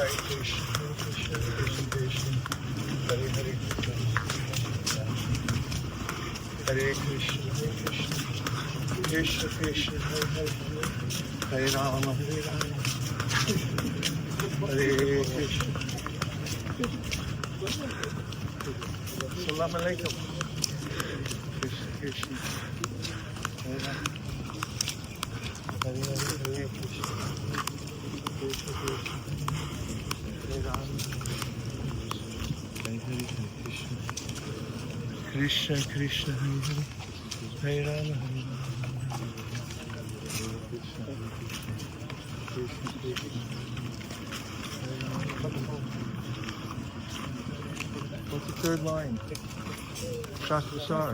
Hare Krishna, Krishna Krishna, Hare Hare, Hare Krishna, Krishna Krishna, Hare Hare, Hare Rama, Hare Rama, Hare Krishna. Assalamu alaikum. Krishna Krishna, Hare Rama, Hare Hare, Hare Krishna, Krishna Krishna, Hare Rama, Hare Hare, Hare Krishna, Krishna Krishna, Hare Hare, Hare Rama, Hare Rama, Krishna Krishna, Hare Rama. What's the third line? Shastasar.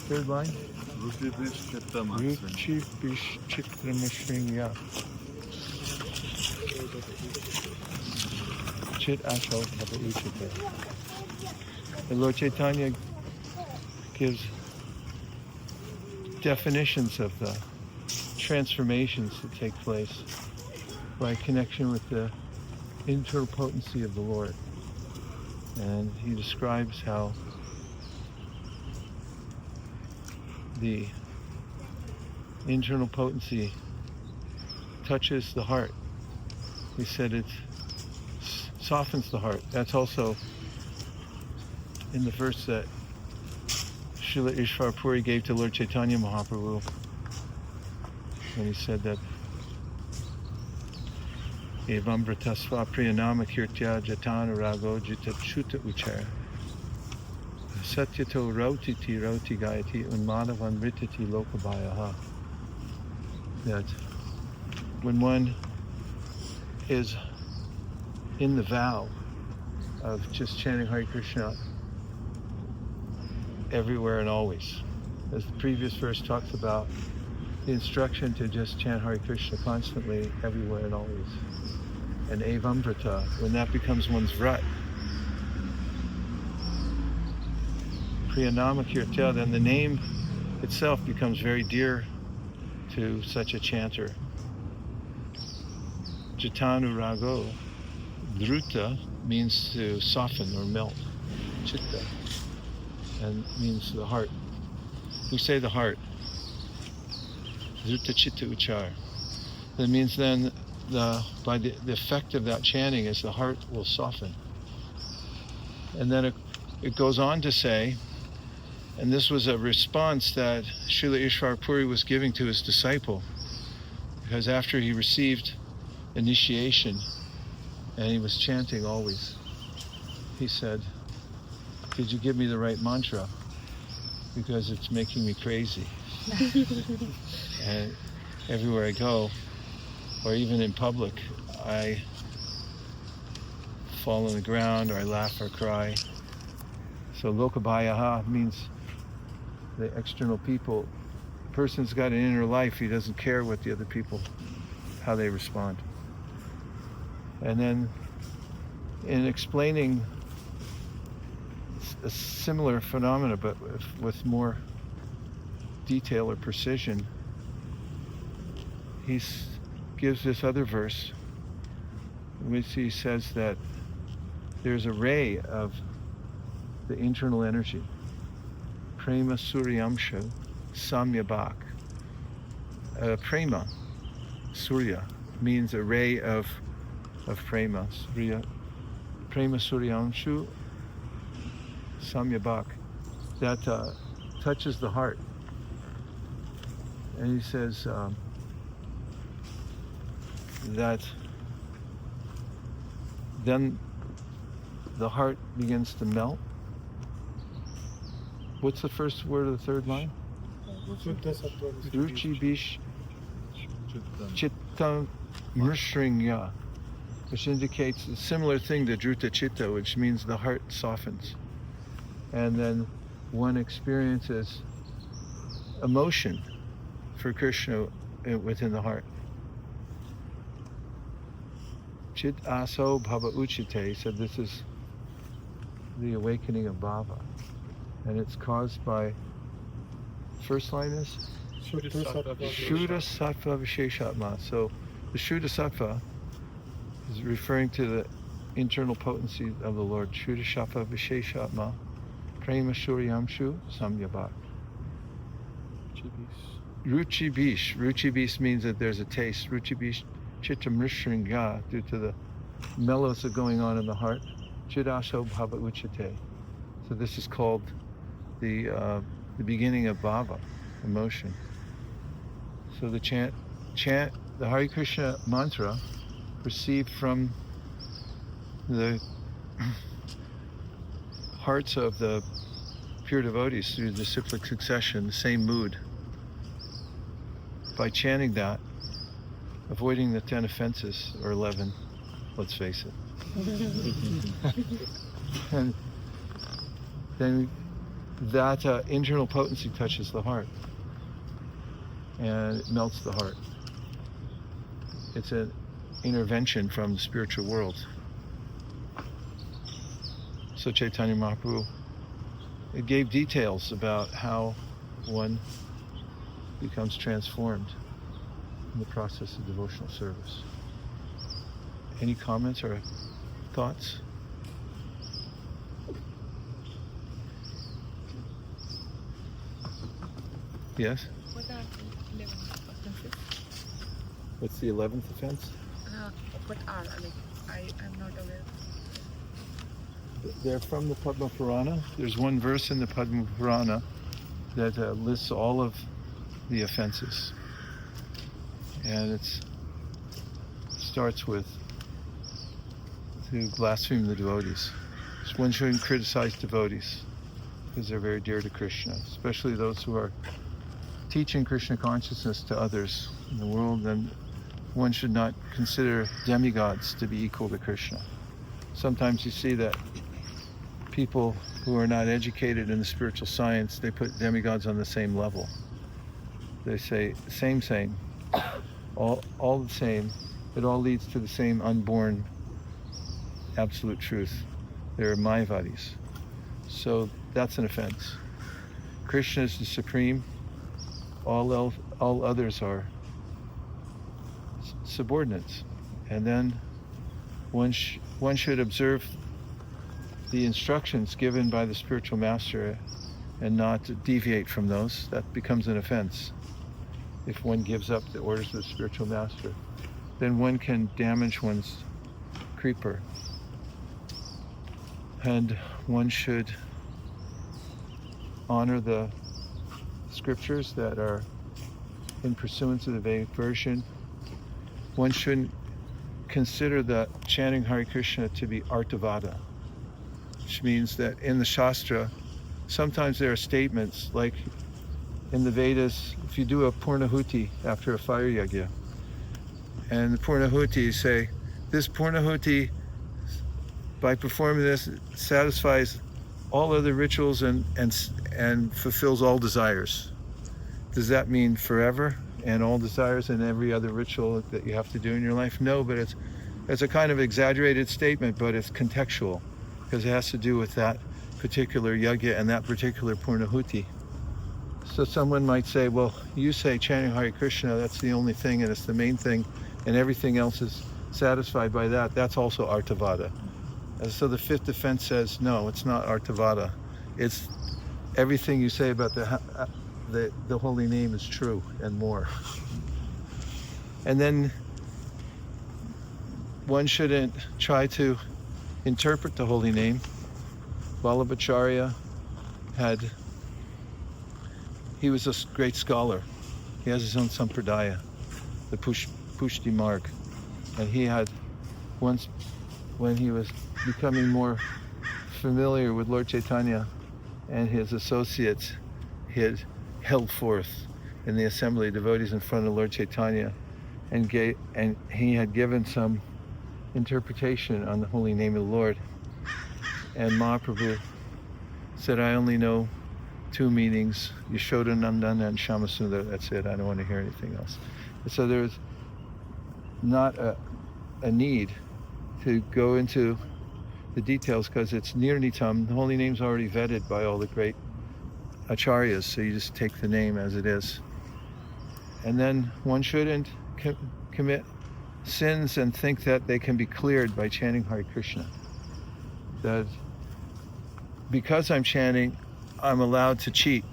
Third line? Ruchi Bish Chitramashrinya. Chit Asho Bhava. The Lord Chaitanya gives definitions of the transformations that take place by connection with the internal potency of the Lord. And he describes how the internal potency touches the heart. He said it softens the heart. That's also in the verse that Srila Ishvara Puri gave to Lord Chaitanya Mahaprabhu when he said that Evambratasva Priyanama Kirtya Jatana Rago Jita Chuta Uchara Satyato Rautiti Rauti Gayati Unmadavan Ritati Lokabayaha. That when one is in the vow of just chanting Hare Krishna everywhere and always, as the previous verse talks about the instruction to just chant Hare Krishna constantly, everywhere and always. And Evamvrata, when that becomes one's vrat, Priyanama Kirtya, then the name itself becomes very dear to such a chanter. Jatanu Rago, Dhruta means to soften or melt. Chitta, and means the heart. We say the heart. Dhruta Chitta Uchar. That means then by the effect of that chanting is the heart will soften. And then it goes on to say, and this was a response that Srila Ishvara Puri was giving to his disciple, because after he received initiation and he was chanting always, he said, "Could you give me the right mantra? Because it's making me crazy." And everywhere I go, or even in public, I fall on the ground or I laugh or cry. So Lokabhayaha means the external people. A person's got an inner life, he doesn't care what the other people, how they respond. And then in explaining a similar phenomena but with more detail or precision, he gives this other verse in which he says that there's a ray of the internal energy, prema suryamsha samyabhak. Prema, surya, means a ray of prema. Prema suryamshu samyabhak, that touches the heart. And he says that then the heart begins to melt. What's the first word of the third line? Ruchi bish chitta mrishringya, which indicates a similar thing to Dhruta Chitta, which means the heart softens. And then one experiences emotion for Krishna within the heart. Chit aso bhava uchite, said this is the awakening of bhava. And it's caused by, first line is? Shuddha Sattva Visheshatma. So the Shuddha Sattva is referring to the internal potency of the Lord. Shudashapa Visheshatma Prema Shuryamshu Samyabhat. Ruchi Bish. Ruchi Bish means that there's a taste. Ruchi Bish Chittamrishringa, due to the mellows that are going on in the heart. Chidaso Bhava Uchate. So this is called the beginning of bhava, emotion. So the chant, the Hare Krishna mantra, received from the hearts of the pure devotees through the cyclic succession, the same mood. By chanting that, avoiding the 10 offenses, or 11, let's face it. And then that internal potency touches the heart, and it melts the heart. It's an intervention from the spiritual world. So Chaitanya Mahaprabhu, it gave details about how one becomes transformed in the process of devotional service. Any comments or thoughts? Yes? What are the 11 offenses? What's the 11th offense? What are? I'm not aware. They're from the Padma Purana. There's one verse in the Padma Purana that lists all of the offenses. And it starts with to blaspheme the devotees. So one shouldn't criticize devotees because they're very dear to Krishna, especially those who are teaching Krishna consciousness to others in the world. Then one should not consider demigods to be equal to Krishna. Sometimes you see that people who are not educated in the spiritual science, they put demigods on the same level. They say, same, all the same. It all leads to the same unborn absolute truth. They're Mayavadis. So that's an offense. Krishna is the supreme. All others are subordinates. And then one should observe the instructions given by the spiritual master and not deviate from those. That becomes an offense. If one gives up the orders of the spiritual master, then one can damage one's creeper. And one should honor the scriptures that are in pursuance of the Vedic version. One shouldn't consider the chanting Hare Krishna to be artavada, which means that in the Shastra, sometimes there are statements like in the Vedas, if you do a Purnahuti after a fire yajna, and the Purnahuti say, this Purnahuti, by performing this, satisfies all other rituals and fulfills all desires. Does that mean forever and all desires and every other ritual that you have to do in your life? No, but it's a kind of exaggerated statement, but it's contextual because it has to do with that particular yajna and that particular Purnahuti. So someone might say, well, you say chanting Hare Krishna, that's the only thing and it's the main thing, and everything else is satisfied by that. That's also artavada. And so the fifth offense says, no, it's not artavada. It's everything you say about the holy name is true and more. And then one shouldn't try to interpret the holy name. Vallabhacharya he was a great scholar. He has his own sampradaya, the Pushti Marg. And he had once, when he was becoming more familiar with Lord Chaitanya and his associates, he had held forth in the assembly of devotees in front of Lord Chaitanya and he had given some interpretation on the holy name of the Lord. And Mahaprabhu said, I only know two meanings, Yashoda Nandana and Shamasundara. That's it. I don't want to hear anything else. So there's not a need to go into the details because it's nirnitam. The holy name's already vetted by all the great acharyas, so you just take the name as it is. And then one shouldn't commit sins and think that they can be cleared by chanting Hare Krishna. That because I'm chanting, I'm allowed to cheat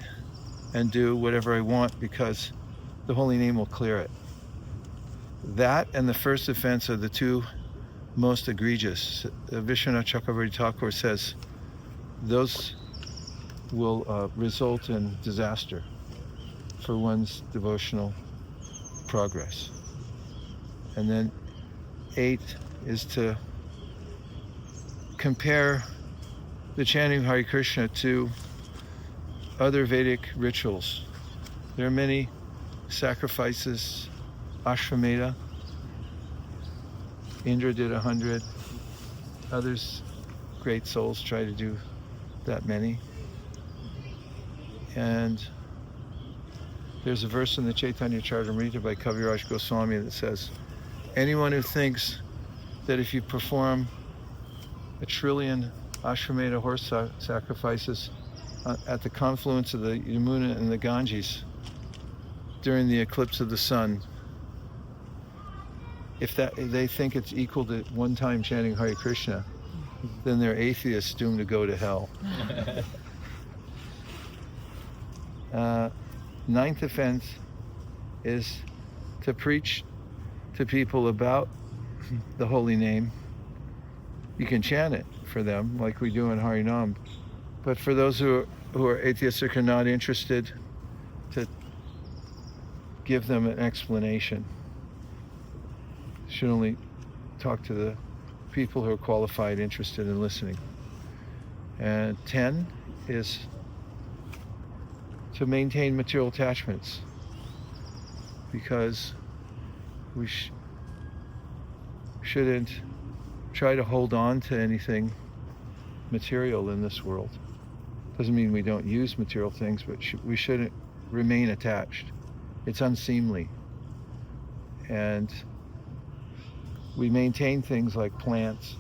and do whatever I want because the holy name will clear it. That and the first offense are the two most egregious. Vishwanath Chakravarti Thakur says those will result in disaster for one's devotional progress. And then 8 is to compare the chanting Hare Krishna to other Vedic rituals. There are many sacrifices, Ashvamedha. Indra did 100. Others, great souls, try to do that many. And there's a verse in the Chaitanya Charitamrita by Kaviraj Goswami that says, anyone who thinks that if you perform 1 trillion Ashvamedha horse sacrifices at the confluence of the Yamuna and the Ganges during the eclipse of the sun, if they think it's equal to one time chanting Hare Krishna, then they're atheists doomed to go to hell. 9th offense is to preach to people about the holy name. You can chant it for them like we do in Harinam, but for those who are atheistic or not interested, to give them an explanation. Should only talk to the people who are qualified, interested in listening. And 10 is to maintain material attachments, because we shouldn't try to hold on to anything material in this world. Doesn't mean we don't use material things, but we shouldn't remain attached. It's unseemly. And we maintain things like plants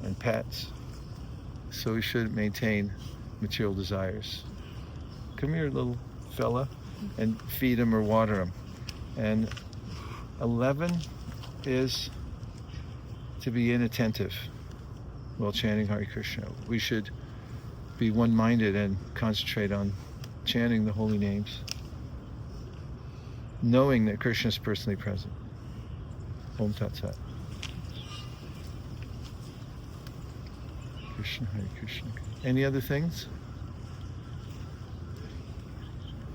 and pets, so we shouldn't maintain material desires. Come here, little fella, and feed him or water him. And 11 is to be inattentive while chanting Hare Krishna. We should be one-minded and concentrate on chanting the holy names, knowing that Krishna is personally present. Om Tat Sat. Krishna, Hare Krishna. Any other things?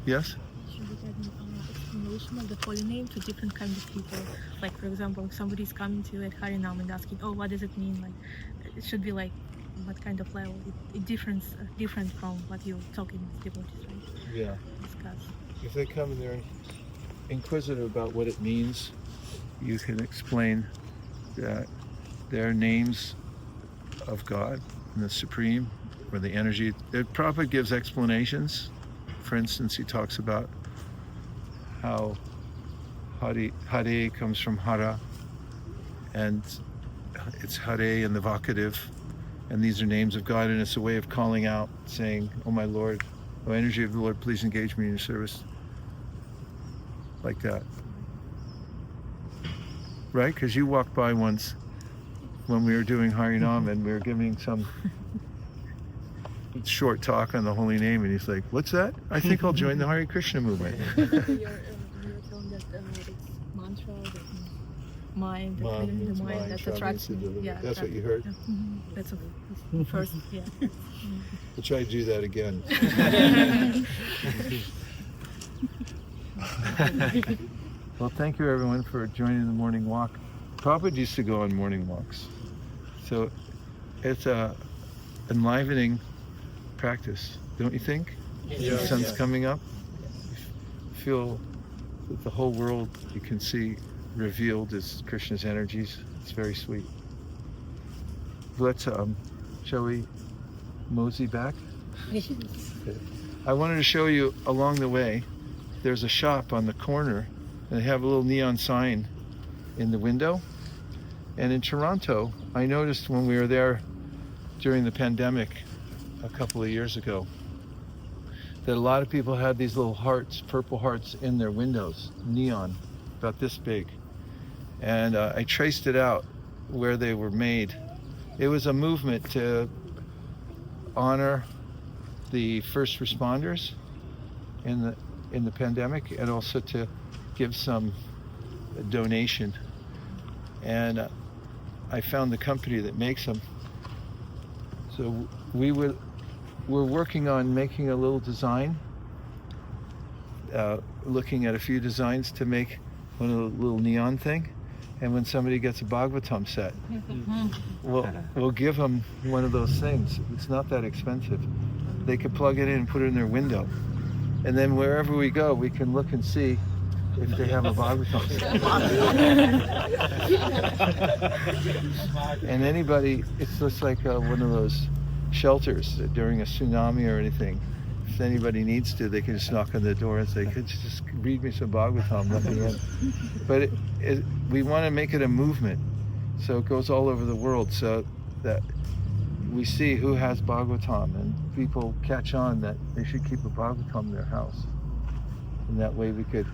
Yes? Should we get an explanation of the holy name to different kinds of people? Like, for example, if somebody's coming to you at Harinam and asking, oh, what does it mean? Like, it should be like, what kind of level? It different from what you're talking with devotees, right? Yeah. Discuss. If they come and they're inquisitive about what it means, you can explain that they're names of God and the Supreme, or the energy. The Prabhupada gives explanations. For instance, he talks about how Hare comes from Hara, and it's Hare in the vocative, and these are names of God, and it's a way of calling out, saying, oh my Lord, oh energy of the Lord, please engage me in your service. Like that. Right? Because you walked by once when we were doing Harinam and we were giving some short talk on the holy name, and he's like, what's that? I think I'll join the Hare Krishna movement. You're telling that it's mantra, that mind, the mind that's attraction. Yeah, that's what you heard? Yeah. Mm-hmm. That's the first, yeah. We'll try to do that again. Well, thank you everyone for joining the morning walk. Prabhupada used to go on morning walks, so it's a enlivening practice, don't you think? Yes. The sun's coming up. You feel that the whole world you can see revealed as Krishna's energies. It's very sweet. Let's shall we mosey back? I wanted to show you along the way. There's a shop on the corner, and they have a little neon sign in the window. And in Toronto, I noticed when we were there during the pandemic a couple of years ago, that a lot of people had these little hearts, purple hearts in their windows, neon, about this big. And I traced it out where they were made. It was a movement to honor the first responders in the pandemic, and also to give some donation. And I found the company that makes them. So we're working on making a little design, looking at a few designs to make one of the little neon thing. And when somebody gets a Bhagavatam set, we'll give them one of those things. It's not that expensive. They could plug it in and put it in their window. And then wherever we go, we can look and see if they have a Bhagavatam set. And anybody, it's just like one of those shelters during a tsunami or anything. If anybody needs to, they can just knock on the door and say, could you just read me some Bhagavatam, let me in. But we want to make it a movement, so it goes all over the world, so that we see who has Bhagavatam, and people catch on that they should keep a Bhagavatam in their house. And that way we could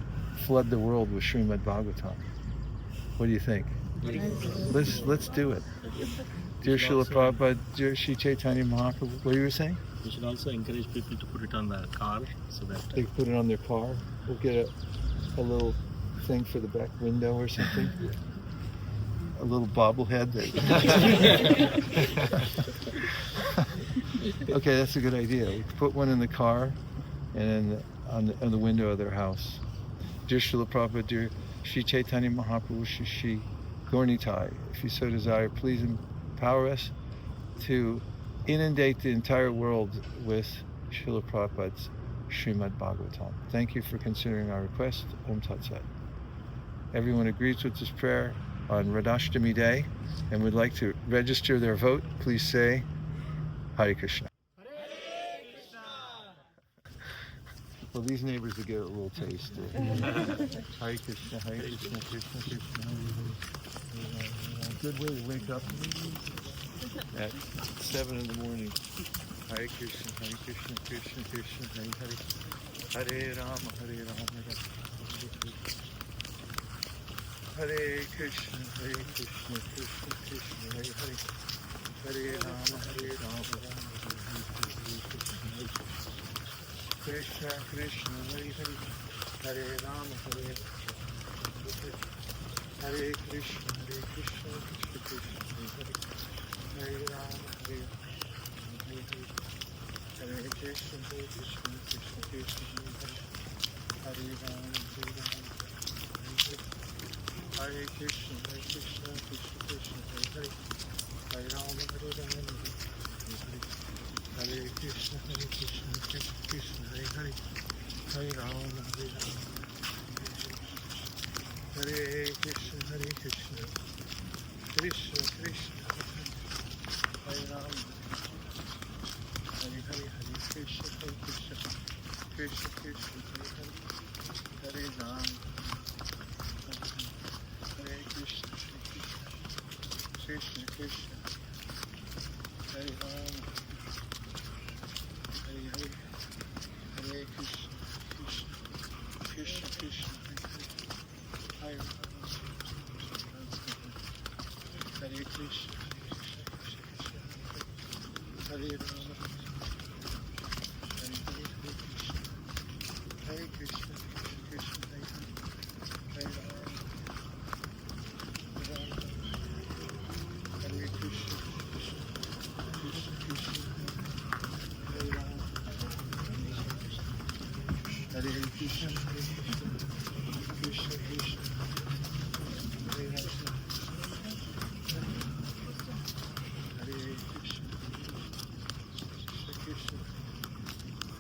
flood the world with Śrīmad-Bhāgavatam. What do you think? Let's do it. Dear Srila Prabhupada, dear Sri Chaitanya Mahaprabhu, what you were saying? We should also encourage people to put it on their car so that They put it on their car. We'll get a little thing for the back window or something. A little bobblehead. Okay, that's a good idea. We put one in the car and on the window of their house. Dear Srila Prabhupada, dear Sri Chaitanya Mahaprabhu, Shri Gaurnitai, if you so desire, please empower us to inundate the entire world with Srila Prabhupada's Śrīmad-Bhāgavatam. Thank you for considering our request. Om Tat Sat. Everyone agrees with this prayer on Radhashtami Day and would like to register their vote. Please say Hare Krishna. Well, these neighbors will get a little taste. Hare Krishna, Hare Krishna, Krishna Krishna, Hare Hare. Good way to wake up at 7 in the morning. Hare Krishna, Krishna Krishna, Hare Hare. Hare Rama, Hare Rama, Hare Krishna, Krishna Krishna, Hare Hare. Hare Rama, Hare Rama, Krishna Krishna, Hare Hare. Hare Rama, Hare Rama, Hare Krishna, Krishna Krishna, Hare Hare. Hare Rama, Hare Rama, Hare Krishna, Krishna Krishna, Hare Rama, Hare Krishna, Krishna Krishna, Hare Rama, Hare Rama, Hare Krishna, Krishna Krishna, Hare Hare. Hare Rama, Hare Rama, Hare Krishna, Krishna Krishna, Hare Rama, Hare Hare. Hare Krishna, Krishna Krishna, Hare Rama, Hare Krishna, Krishna Krishna, Hare Rama, Hare Hare. Hare Krishna, Krishna Krishna, Hare Rama, Hare Krishna, Hare Rama, Hare Krishna, Krishna Krishna, Hare Rama, Hare Krishna, Krishna Krishna, Hare Rama, Hare Krishna, Krishna Krishna, Hare Rama, Hare Krishna, Krishna,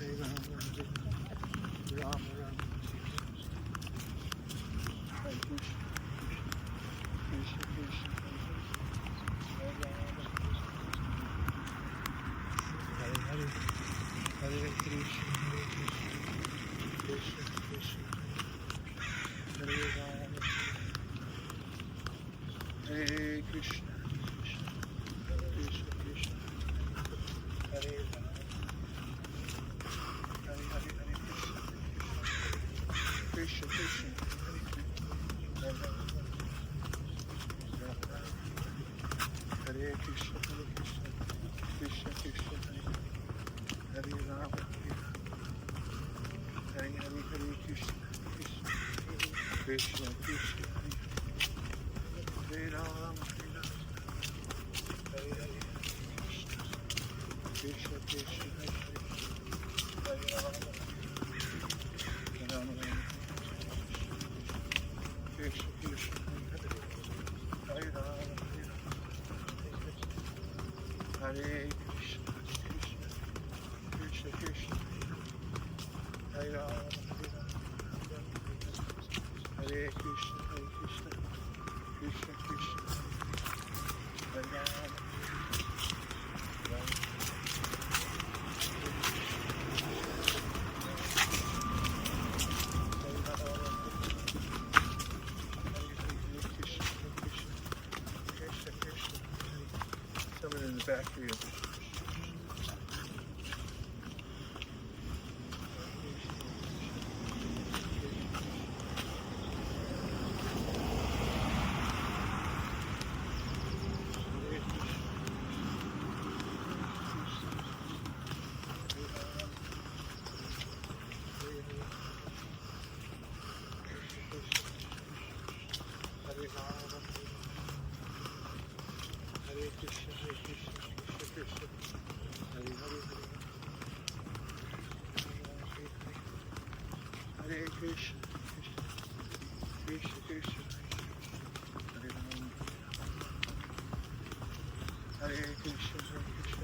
Hare Rama, Rama Rama, Hare Krishna, Krishna Krishna, Hare Rama, Hare Hare, Hare Krishna, Krishna Krishna, Hare Rama, Hare Krishna, Krishna Krishna, Hare Rama, Hare Hare, Hare Krishna, Krishna Krishna, Hare Rama, Hare Krishna, Krishna Krishna, Hare Rama, Hare Hare, Hare Krishna, Krishna Krishna, Hare Rama, Hare Hare, Krishna Krishna, Hare Rama, Rama Rama, Krishna Krishna, Hare Rama, Hare Krishna, Krishna Krishna, Hare Rama, Hare Krishna, Krishna Krishna, Hare Rama, someone in the back for you. Hare Krishna, Krishna Krishna, Hare Hare, Hare Krishna, Krishna Krishna, Hare Rama, Hare Krishna, Krishna